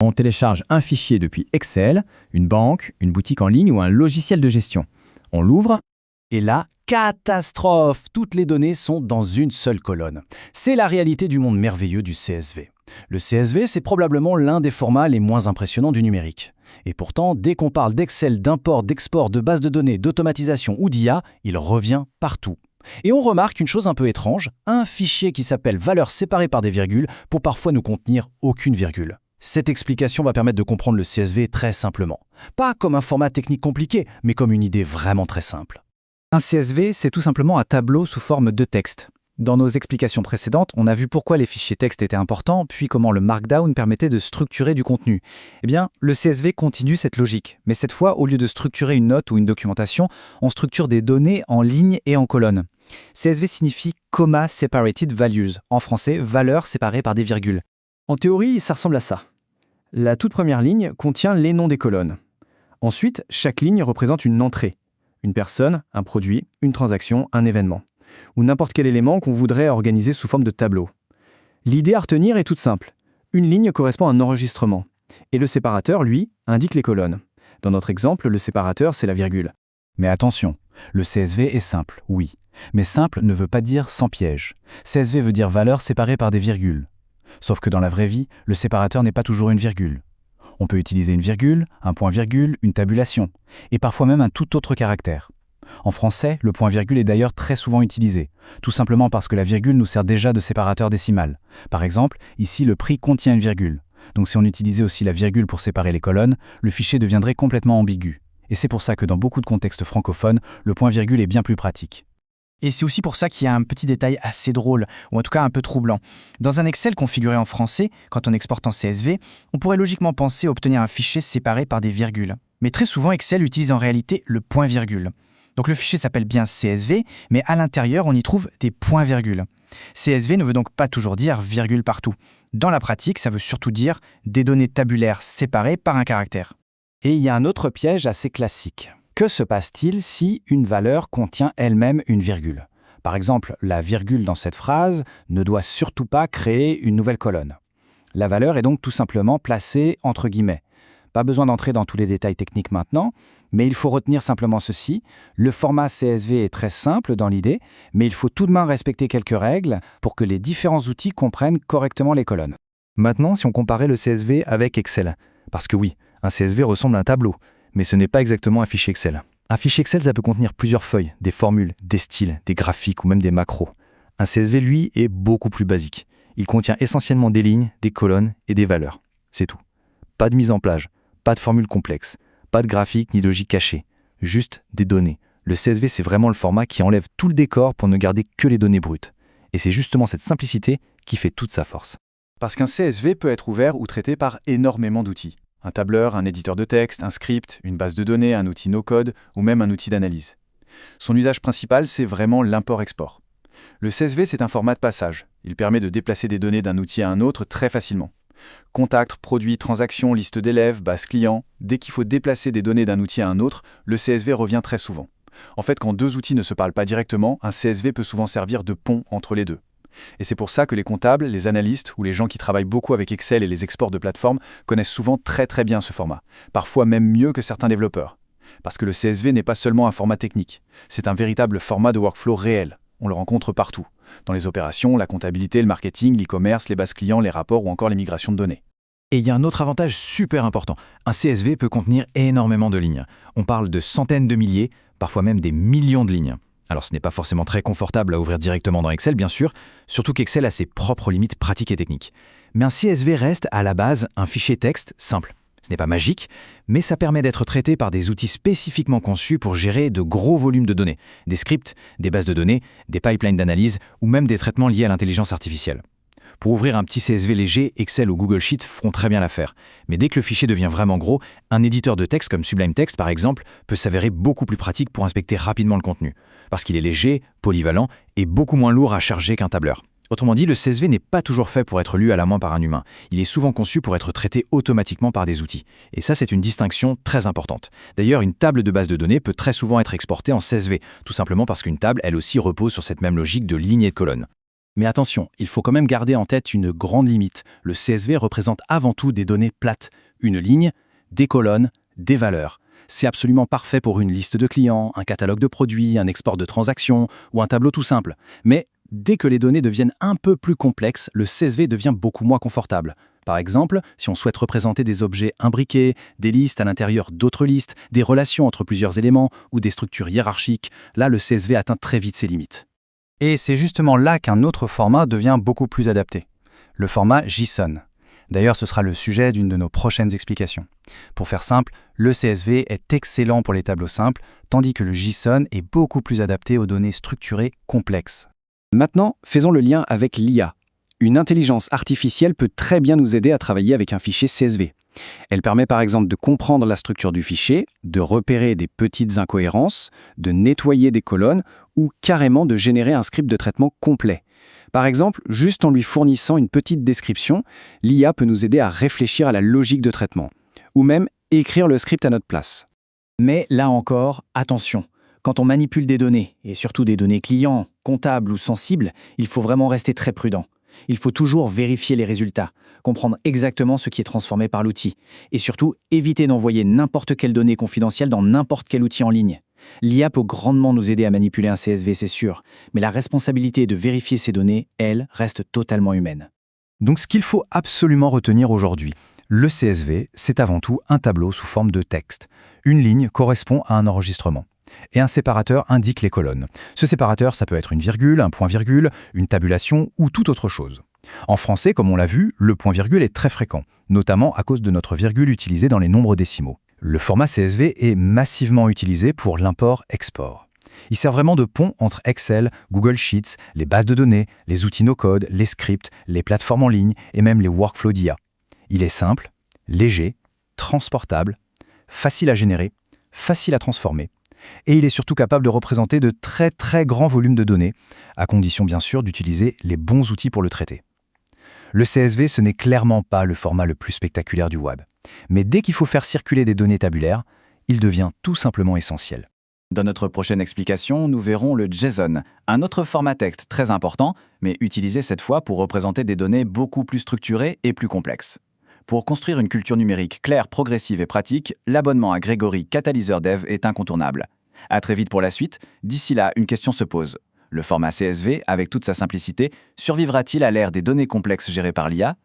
On télécharge un fichier depuis Excel, une banque, une boutique en ligne ou un logiciel de gestion. On l'ouvre et là, catastrophe! Toutes les données sont dans une seule colonne. C'est la réalité du monde merveilleux du CSV. Le CSV, c'est probablement l'un des formats les moins impressionnants du numérique. Et pourtant, dès qu'on parle d'Excel, d'import, d'export, de base de données, d'automatisation ou d'IA, il revient partout. Et on remarque une chose un peu étrange, un fichier qui s'appelle valeurs séparées par des virgules pour parfois ne contenir aucune virgule. Cette explication va permettre de comprendre le CSV très simplement. Pas comme un format technique compliqué, mais comme une idée vraiment très simple. Un CSV, c'est tout simplement un tableau sous forme de texte. Dans nos explications précédentes, on a vu pourquoi les fichiers texte étaient importants, puis comment le Markdown permettait de structurer du contenu. Eh bien, le CSV continue cette logique, mais cette fois, au lieu de structurer une note ou une documentation, on structure des données en lignes et en colonnes. CSV signifie Comma Separated Values, en français, valeurs séparées par des virgules. En théorie, ça ressemble à ça. La toute première ligne contient les noms des colonnes. Ensuite, chaque ligne représente une entrée. Une personne, un produit, une transaction, un événement. Ou n'importe quel élément qu'on voudrait organiser sous forme de tableau. L'idée à retenir est toute simple. Une ligne correspond à un enregistrement. Et le séparateur, lui, indique les colonnes. Dans notre exemple, le séparateur, c'est la virgule. Mais attention, le CSV est simple, oui. Mais simple ne veut pas dire sans piège. CSV veut dire valeur séparée par des virgules. Sauf que dans la vraie vie, le séparateur n'est pas toujours une virgule. On peut utiliser une virgule, un point-virgule, une tabulation, et parfois même un tout autre caractère. En français, le point-virgule est d'ailleurs très souvent utilisé, tout simplement parce que la virgule nous sert déjà de séparateur décimal. Par exemple, ici le prix contient une virgule. Donc si on utilisait aussi la virgule pour séparer les colonnes, le fichier deviendrait complètement ambigu. Et c'est pour ça que dans beaucoup de contextes francophones, le point-virgule est bien plus pratique. Et c'est aussi pour ça qu'il y a un petit détail assez drôle, ou en tout cas un peu troublant. Dans un Excel configuré en français, quand on exporte en CSV, on pourrait logiquement penser obtenir un fichier séparé par des virgules. Mais très souvent, Excel utilise en réalité le point-virgule. Donc le fichier s'appelle bien CSV, mais à l'intérieur, on y trouve des points-virgules. CSV ne veut donc pas toujours dire virgule partout. Dans la pratique, ça veut surtout dire des données tabulaires séparées par un caractère. Et il y a un autre piège assez classique. Que se passe-t-il si une valeur contient elle-même une virgule? Par exemple, la virgule dans cette phrase ne doit surtout pas créer une nouvelle colonne. La valeur est donc tout simplement placée entre guillemets. Pas besoin d'entrer dans tous les détails techniques maintenant, mais il faut retenir simplement ceci. Le format CSV est très simple dans l'idée, mais il faut tout de même respecter quelques règles pour que les différents outils comprennent correctement les colonnes. Maintenant, si on comparait le CSV avec Excel, parce que oui, un CSV ressemble à un tableau, mais ce n'est pas exactement un fichier Excel. Un fichier Excel, ça peut contenir plusieurs feuilles, des formules, des styles, des graphiques ou même des macros. Un CSV, lui, est beaucoup plus basique. Il contient essentiellement des lignes, des colonnes et des valeurs. C'est tout. Pas de mise en page, pas de formules complexes, pas de graphique ni de logique cachée. Juste des données. Le CSV, c'est vraiment le format qui enlève tout le décor pour ne garder que les données brutes. Et c'est justement cette simplicité qui fait toute sa force. Parce qu'un CSV peut être ouvert ou traité par énormément d'outils. Un tableur, un éditeur de texte, un script, une base de données, un outil no-code ou même un outil d'analyse. Son usage principal, c'est vraiment l'import-export. Le CSV, c'est un format de passage. Il permet de déplacer des données d'un outil à un autre très facilement. Contacts, produits, transactions, liste d'élèves, base client. Dès qu'il faut déplacer des données d'un outil à un autre, le CSV revient très souvent. En fait, quand deux outils ne se parlent pas directement, un CSV peut souvent servir de pont entre les deux. Et c'est pour ça que les comptables, les analystes ou les gens qui travaillent beaucoup avec Excel et les exports de plateformes connaissent souvent très très bien ce format, parfois même mieux que certains développeurs. Parce que le CSV n'est pas seulement un format technique, c'est un véritable format de workflow réel. On le rencontre partout, dans les opérations, la comptabilité, le marketing, l'e-commerce, les bases clients, les rapports ou encore les migrations de données. Et il y a un autre avantage super important. Un CSV peut contenir énormément de lignes. On parle de centaines de milliers, parfois même des millions de lignes. Alors ce n'est pas forcément très confortable à ouvrir directement dans Excel, bien sûr, surtout qu'Excel a ses propres limites pratiques et techniques. Mais un CSV reste, à la base, un fichier texte simple. Ce n'est pas magique, mais ça permet d'être traité par des outils spécifiquement conçus pour gérer de gros volumes de données, des scripts, des bases de données, des pipelines d'analyse ou même des traitements liés à l'intelligence artificielle. Pour ouvrir un petit CSV léger, Excel ou Google Sheets feront très bien l'affaire. Mais dès que le fichier devient vraiment gros, un éditeur de texte comme Sublime Text, par exemple, peut s'avérer beaucoup plus pratique pour inspecter rapidement le contenu, parce qu'il est léger, polyvalent et beaucoup moins lourd à charger qu'un tableur. Autrement dit, le CSV n'est pas toujours fait pour être lu à la main par un humain. Il est souvent conçu pour être traité automatiquement par des outils. Et ça, c'est une distinction très importante. D'ailleurs, une table de base de données peut très souvent être exportée en CSV, tout simplement parce qu'une table, elle aussi, repose sur cette même logique de lignes et de colonnes. Mais attention, il faut quand même garder en tête une grande limite. Le CSV représente avant tout des données plates. Une ligne, des colonnes, des valeurs. C'est absolument parfait pour une liste de clients, un catalogue de produits, un export de transactions ou un tableau tout simple. Mais dès que les données deviennent un peu plus complexes, le CSV devient beaucoup moins confortable. Par exemple, si on souhaite représenter des objets imbriqués, des listes à l'intérieur d'autres listes, des relations entre plusieurs éléments ou des structures hiérarchiques, là le CSV atteint très vite ses limites. Et c'est justement là qu'un autre format devient beaucoup plus adapté. Le format JSON. D'ailleurs, ce sera le sujet d'une de nos prochaines explications. Pour faire simple, le CSV est excellent pour les tableaux simples, tandis que le JSON est beaucoup plus adapté aux données structurées complexes. Maintenant, faisons le lien avec l'IA. Une intelligence artificielle peut très bien nous aider à travailler avec un fichier CSV. Elle permet par exemple de comprendre la structure du fichier, de repérer des petites incohérences, de nettoyer des colonnes ou carrément de générer un script de traitement complet. Par exemple, juste en lui fournissant une petite description, l'IA peut nous aider à réfléchir à la logique de traitement, ou même écrire le script à notre place. Mais là encore, attention. Quand on manipule des données, et surtout des données clients, comptables ou sensibles, il faut vraiment rester très prudent. Il faut toujours vérifier les résultats, comprendre exactement ce qui est transformé par l'outil, et surtout éviter d'envoyer n'importe quelle donnée confidentielle dans n'importe quel outil en ligne. L'IA peut grandement nous aider à manipuler un CSV, c'est sûr, mais la responsabilité de vérifier ces données, elle, reste totalement humaine. Donc ce qu'il faut absolument retenir aujourd'hui, le CSV, c'est avant tout un tableau sous forme de texte. Une ligne correspond à un enregistrement. Et un séparateur indique les colonnes. Ce séparateur, ça peut être une virgule, un point-virgule, une tabulation ou toute autre chose. En français, comme on l'a vu, le point-virgule est très fréquent, notamment à cause de notre virgule utilisée dans les nombres décimaux. Le format CSV est massivement utilisé pour l'import-export. Il sert vraiment de pont entre Excel, Google Sheets, les bases de données, les outils no-code, les scripts, les plateformes en ligne et même les workflows d'IA. Il est simple, léger, transportable, facile à générer, facile à transformer. Et il est surtout capable de représenter de très très grands volumes de données, à condition bien sûr d'utiliser les bons outils pour le traiter. Le CSV, ce n'est clairement pas le format le plus spectaculaire du web. Mais dès qu'il faut faire circuler des données tabulaires, il devient tout simplement essentiel. Dans notre prochaine explication, nous verrons le JSON, un autre format texte très important, mais utilisé cette fois pour représenter des données beaucoup plus structurées et plus complexes. Pour construire une culture numérique claire, progressive et pratique, l'abonnement à Grégory Catalyseur Dev est incontournable. À très vite pour la suite. D'ici là, une question se pose. Le format CSV, avec toute sa simplicité, survivra-t-il à l'ère des données complexes gérées par l'IA ?